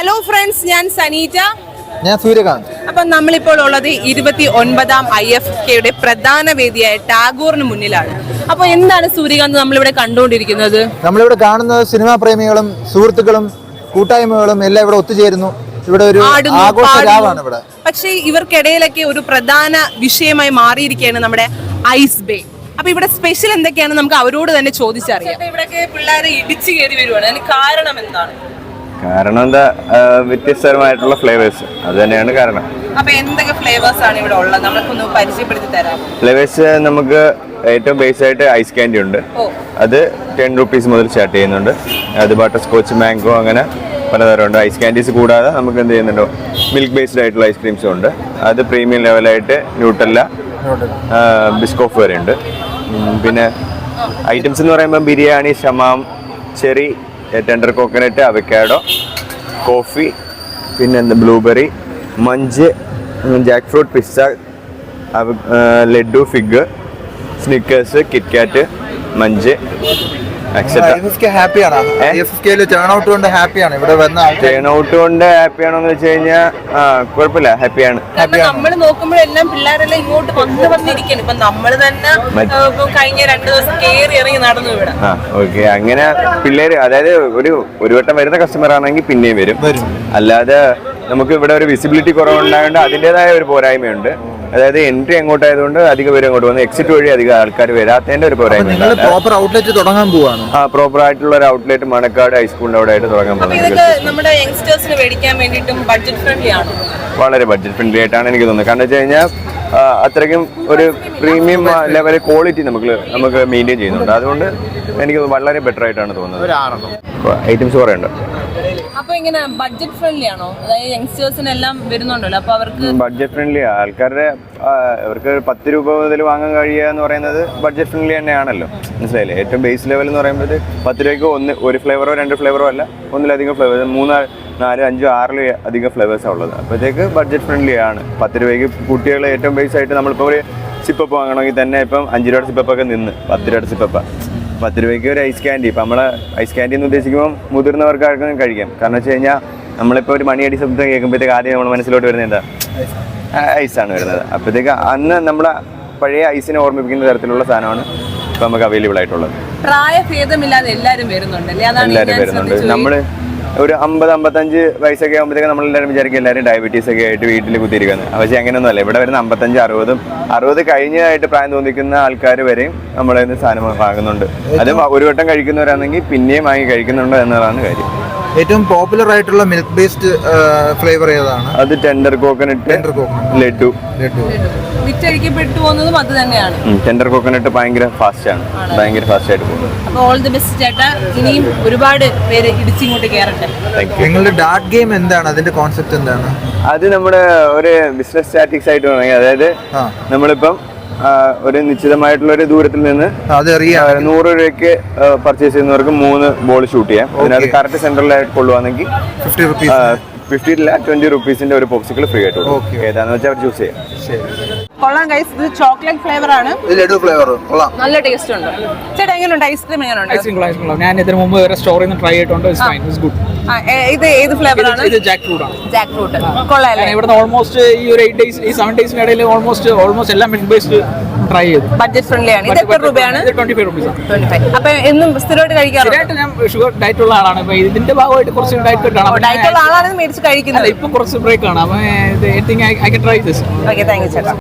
Hello friends, ഞാൻ സനീജ. ഞാൻ സൂര്യകാന്ത്. അപ്പം നമ്മളിപ്പോൾ ഉള്ളത് 29ാം IFFK പ്രധാന വേദിയായ ടാഗോറിന് മുന്നിലാണ്. അപ്പോൾ എന്താണ് സൂര്യകാന്ത് നമ്മളിവിടെ കണ്ടുകൊണ്ടിരിക്കുന്നത്? നമ്മളിവിടെ കാണുന്നത് സിനിമാ പ്രേമികളും സുഹൃത്തുക്കളും കൂട്ടായ്മകളും എല്ലാം ഇവിടെ ഒത്തുചേരുന്നു. ഇവിടെ ഒരു ആഘോഷരാവാണ് ഇവിടെ. പക്ഷേ ഇവർക്കിടയിലൊക്കെ ഒരു പ്രധാന വിഷയമായി മാറിയിരിക്കുകയാണ് നമ്മുടെ ഐസ് ബേ. അപ്പൊ ഇവിടെ സ്പെഷ്യൽ എന്തൊക്കെയാണ് നമുക്ക് അവരോട് തന്നെ ചോദിച്ചറിയാം. ഇവിടെയൊക്കെ പിള്ളേരെ ഇടിച്ചു കയറി വരുവാണ്. അതിന് കാരണം എന്താണ്? കാരണം എന്താ, വ്യത്യസ്തമായിട്ടുള്ള ഫ്ലേവേഴ്സ്, അത് തന്നെയാണ് കാരണം. അപ്പൊ എന്തൊക്കെ ഫ്ലേവേഴ്സ് ആണ് ഇവിടെ ഉള്ളത്? നമുക്കൊന്ന് പരിചയപ്പെടുത്തി തരാം. ഫ്ലേവേഴ്സ് നമുക്ക് ഏറ്റവും ബേസ് ആയിട്ട് ഐസ് ക്യാൻഡി ഉണ്ട്. അത് 10 rupees മുതൽ സ്റ്റാർട്ട് ചെയ്യുന്നുണ്ട്. അത് ബട്ടർ സ്കോച്ച്, മാംഗോ, അങ്ങനെ പലതരമുണ്ട്. ഐസ് ക്യാൻഡീസ് കൂടാതെ നമുക്ക് എന്ത് ചെയ്യുന്നുണ്ടോ, മിൽക്ക് ബേസ്ഡ് ആയിട്ടുള്ള ഐസ്ക്രീംസും ഉണ്ട്. അത് പ്രീമിയം ലെവലായിട്ട് ന്യൂട്ടെല്ല, ബിസ്കോഫ് വരെ ഉണ്ട്. പിന്നെ ഐറ്റംസ് എന്ന് പറയുമ്പോൾ ബിരിയാണി, ഷമാം, cherry, tender coconut, avocado, coffee, പിന്നെ blueberry, Munch, jackfruit, pizza, laddu, fig, Snickers, KitKat, Munch, ഹാപ്പിയാണ്. ടേൺ ഔട്ട് കൊണ്ട് ഹാപ്പിയാണ്. ഇവിടെ വന്ന ടേൺ ഔട്ട് കൊണ്ട് ഹാപ്പിയാണോന്ന് വെച്ച് കഴിഞ്ഞാൽ കുഴപ്പമില്ല, ഹാപ്പിയാണ്. നമ്മൾ നോക്കുമ്പോഴെല്ലാം പിള്ളേരെല്ലാം ഇങ്ങോട്ട് വന്നിരിക്കണം. ഇപ്പൊ നമ്മൾ തന്നെ കഴിഞ്ഞ 2 ദിവസം കയറി ഇറങ്ങി നടന്നു ഇവിടെ. ഓക്കെ, അങ്ങനെ പിള്ളേര്, അതായത് ഒരു വട്ടം വരുന്ന കസ്റ്റമർ ആണെങ്കിൽ പിന്നെയും വരും. അല്ലാതെ നമുക്ക് ഇവിടെ ഒരു വിസിബിലിറ്റി കുറവുണ്ടായതുകൊണ്ട് അതിൻ്റെതായ ഒരു പോരായ്മയുണ്ട്. അതായത് എൻട്രി എങ്ങോട്ടായതുകൊണ്ട് അധികം പേര് അങ്ങോട്ട് വന്നു, എക്സിറ്റ് വഴി അധികം ആൾക്കാർ വരാത്തതിന്റെ ഒരു പോരായ്മ. പ്രോപ്പർ ഔട്ട്ലെറ്റ് തുടങ്ങാൻ പോവാണ്. പ്രോപ്പർ ആയിട്ടുള്ള ഒരു ഔട്ട്ലെറ്റ് മണക്കാട് ഹൈസ്കൂളിന്റെ അവിടെ ആയിട്ട് തുടങ്ങാൻ പോകുന്നത്. നമ്മുടെ യങ്സ്റ്റേഴ്സിന് മേടിക്കാൻ വേണ്ടിയിട്ടും ബഡ്ജറ്റ് ഫ്രണ്ട്ലി ആണ്. വളരെ ബഡ്ജറ്റ് ഫ്രണ്ട്ലി ആയിട്ടാണ് എനിക്ക് തോന്നുന്നത്. കാരണം വെച്ച് കഴിഞ്ഞാൽ അത്രയ്ക്കും ഒരു പ്രീമിയം ലെവൽ ക്വാളിറ്റി നമുക്ക് മെയിൻറ്റെയിൻ ചെയ്യുന്നുണ്ട്. അതുകൊണ്ട് എനിക്ക് വളരെ ബെറ്റർ ആയിട്ടാണ് തോന്നുന്നത്. ഐറ്റംസ് കുറേ ഉണ്ട്. അപ്പൊ ഇങ്ങനെ ബഡ്ജറ്റ് ഫ്രണ്ട്ലി ആണോ? അതായത് യങ്സ്റ്റേഴ്സിനെല്ലാം വരുന്നുണ്ടല്ലോ, അപ്പൊ അവർക്ക് ബഡ്ജറ്റ് ഫ്രണ്ട്ലി ആൾക്കാരുടെ അവർക്ക് 10 രൂപ മുതൽ വാങ്ങാൻ കഴിയുക എന്ന് പറയുന്നത് ബഡ്ജറ്റ് ഫ്രണ്ട്ലി തന്നെയാണല്ലോ. മനസ്സിലായില്ലേ? ഏറ്റവും ബേസ് ലെവൽ എന്ന് പറയുമ്പോൾ 10 രൂപയ്ക്ക് ഒരു ഫ്ലേവറോ 2 ഫ്ലേവറോ അല്ല, ഒന്നിലധികം ഫ്ലേവർ, 3, 4, 5, 6 അധികം ഫ്ലേവേഴ്സാണ് ഉള്ളത്. അപ്പോഴത്തേക്ക് ബഡ്ജറ്റ് ഫ്രണ്ട്ലി ആണ്. 10 രൂപയ്ക്ക് കുട്ടികൾ ഏറ്റവും ബേസ് ആയിട്ട് നമ്മളിപ്പോൾ ഒരു സിപ്പപ്പ് വാങ്ങണമെങ്കിൽ തന്നെ ഇപ്പം 5 രൂപയുടെ സിപ്പപ്പൊക്കെ നിന്ന് 10 രൂപയുടെ സിപ്പപ്പ, 10 രൂപയ്ക്ക് ഒരു ഐസ് ക്യാൻഡി. ഇപ്പം നമ്മൾ ഐസ് ക്യാൻഡി എന്ന് ഉദ്ദേശിക്കുമ്പോൾ മുതിർന്നവർക്ക് ആർക്കും കഴിക്കാം. കാരണം വെച്ച് കഴിഞ്ഞാൽ നമ്മളിപ്പോൾ ഒരു മണിയടി ശബ്ദം കേൾക്കുമ്പോഴത്തേക്ക് ആദ്യം നമ്മൾ മനസ്സിലോട്ട് വരുന്നത് എന്താ, ഐസാണ് വരുന്നത്. അപ്പോഴത്തേക്ക് അന്ന് നമ്മളെ പഴയ ഐസിനെ ഓർമ്മിപ്പിക്കുന്ന തരത്തിലുള്ള സാധനമാണ് ഇപ്പം നമുക്ക് അവൈലബിൾ ആയിട്ടുള്ളത്. പ്രായഭേദമില്ലാതെ എല്ലാവരും വരുന്നുണ്ട്. നമ്മൾ ഒരു 50-55 വയസ്സൊക്കെ ആകുമ്പോഴത്തേക്ക് നമ്മളെല്ലാവരും വിചാരിക്കും എല്ലാവരും ഡയബറ്റീസ് ഒക്കെ ആയിട്ട് വീട്ടിൽ കുത്തിയിരിക്കുന്നത്. പക്ഷേ അങ്ങനെയൊന്നും അല്ല. ഇവിടെ വരുന്ന 55, 60 കഴിഞ്ഞതായിട്ട് പ്രായം തോന്നിക്കുന്ന ആൾക്കാർ വരെയും നമ്മളെ സാധനം വാങ്ങുന്നുണ്ട്. അത് ഒരു വട്ടം കഴിക്കുന്നവരാണെങ്കിൽ പിന്നെയും വാങ്ങി കഴിക്കുന്നുണ്ട് എന്നതാണ് കാര്യം. ഏറ്റവും പോപ്പുലർ ആയിട്ടുള്ള മിൽക്ക് ബേസ്ഡ് ഫ്ലേവർ ഏതാണ്? അത് ടെൻഡർ കോക്കനട്ട്, ലഡു. വിറ്റഴിക്കപ്പെട്ടു പോകുന്നതും അത് തന്നെയാണ്. ടെൻഡർ കോക്കനട്ട് ഭയങ്കര ഫാസ്റ്റ് ആണ്, ഭയങ്കര ഫാസ്റ്റ് ആയിട്ട് പോകും. അപ്പോൾ ഓൾ ദി ബെസ്റ്റ് ചേട്ടാ. ഇനിയും ഒരുപാട് പേര് ഇടിച്ചിങ്ങോട്ട് കയറട്ടെ. നിങ്ങളുടെ ഡാർട്ട് ഗെയിം എന്താണ്? അതിന്റെ കോൺസെപ്റ്റ് എന്താണ്? അത് നമ്മുടെ ഒരു ബിസിനസ് സ്റ്റാറ്റിക്സ് ആയിട്ട് തുടങ്ങി. അതായത് നമ്മളിപ്പം ഒരു നിശ്ചിതമായിട്ടുള്ള ഒരു ദൂരത്തിൽ നിന്ന് 100 രൂപയ്ക്ക് പർച്ചേസ് ചെയ്യുന്നവർക്ക് 3 ബോൾ ഷൂട്ട് ചെയ്യാം. അതിനകത്ത് കറക്റ്റ് സെന്ററിലായിട്ട് കൊള്ളുവാണെങ്കിൽ 50 ഇല്ല 20 റുപ്പീസിന്റെ ഒരു പോപ്സിക്കിൾ ഫ്രീ ആയിട്ട് കൊടുക്കും. ഏതാണെന്ന് വെച്ചാൽ അവർ ചൂസ് ചെയ്യാം. കൊള്ളാം ഗൈസ്, ഇത് ചോക്ലേറ്റ് ഫ്ലേവർ ആണ്. ലഡു ഫ്ലേവർ കൊള്ളാം, നല്ല ടേസ്റ്റ് ഉണ്ട്. ചേട്ടാ എങ്ങനെയുണ്ട് ഐസ്ക്രീം? എങ്ങനെയുണ്ട്? ഐസ്ക്രീം ഞാൻ ഇതിന് മുമ്പ് വേറെ സ്റ്റോറിൽ നിന്ന് ട്രൈ ചെയ്തിട്ടുണ്ട്. ഇത് ഏത് ഫ്ലേവർ ആണ്? ഇത് ജാക്ക് ഫ്രൂട്ട് ആണ്. ജാക്ക് ഫ്രൂട്ട് കൊള്ളാല്ലേ? ഇവിടുന്ന് ഓൾമോസ്റ്റ് ഈ ഒരു 8 days, ഈ 7 days ഇടയിൽ ഓൾമോസ്റ്റ് എല്ലാം മിൽക്ക് ബേസ്ഡ് ട്രൈ ചെയ്തു. ബഡ്ജറ്റ് ഫ്രണ്ട്ലി ആണ്. ഇത് എത്ര രൂപയാണ്? 25 rupees. അപ്പൊ എന്നും സ്ഥിരമായിട്ട് കഴിക്കാറുണ്ട്? ഞാൻ ഷുഗർ ഡയറ്റ് ഉള്ള ആളാണ്. അപ്പൊ ഇതിന്റെ ഭാഗമായിട്ട് കുറച്ച് ഡയറ്റ് ഉള്ള ആളാണ് മേടിച്ച് കഴിക്കുന്നത്. ഇപ്പൊ കുറച്ച് ബ്രേക്ക് ആണ്. അപ്പൊ I can try this. Okay, thank you ചേട്ടാ.